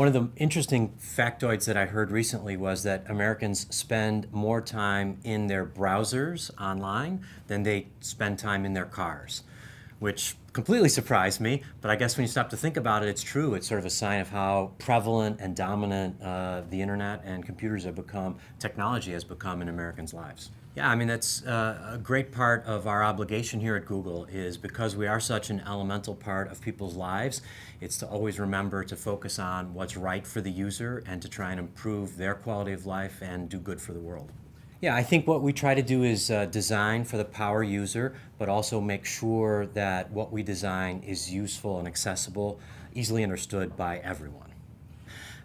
One of the interesting factoids that I heard recently was that Americans spend more time in their browsers online than they spend time in their cars, which completely surprised me. But I guess when you stop to think about it, it's true. It's sort of a sign of how prevalent and dominant the internet and computers have become, technology has become in Americans' lives. Yeah, I mean, that's a great part of our obligation here at Google is because we are such an elemental part of people's lives, it's to always remember to focus on what's right for the user and to try and improve their quality of life and do good for the world. Yeah, I think what we try to do is design for the power user, but also make sure that what we design is useful and accessible, easily understood by everyone.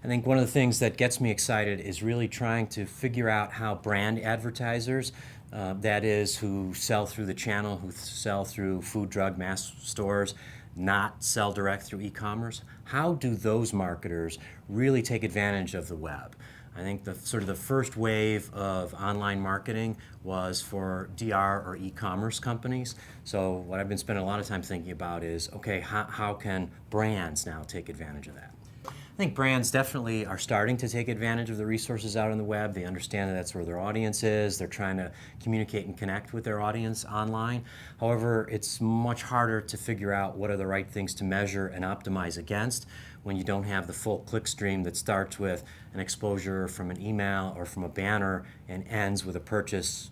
I think one of the things that gets me excited is really trying to figure out how brand advertisers, that is, who sell through the channel, who sell through food, drug, mass stores, not sell direct through e-commerce, how do those marketers really take advantage of the web? I think the sort of the first wave of online marketing was for DR or e-commerce companies. So what I've been spending a lot of time thinking about is, okay, how can brands now take advantage of that? I think brands definitely are starting to take advantage of the resources out on the web. They understand that that's where their audience is. They're trying to communicate and connect with their audience online. However, it's much harder to figure out what are the right things to measure and optimize against when you don't have the full click stream that starts with an exposure from an email or from a banner and ends with a purchase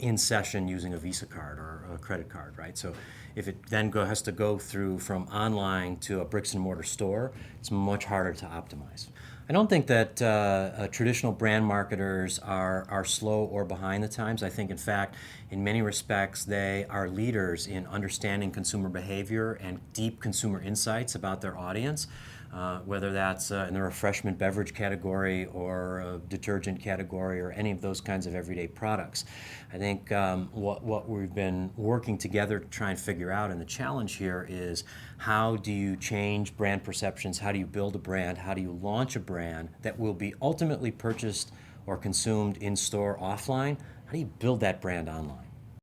in session using a Visa card or a credit card, right? So if it then has to go through from online to a bricks and mortar store, it's much harder to optimize. I don't think that traditional brand marketers are slow or behind the times. I think, in fact, in many respects, they are leaders in understanding consumer behavior and deep consumer insights about their audience. Whether that's in the refreshment beverage category or detergent category or any of those kinds of everyday products. I think what we've been working together to try and figure out, and the challenge here is how do you change brand perceptions, how do you build a brand, how do you launch a brand that will be ultimately purchased or consumed in store offline, how do you build that brand online?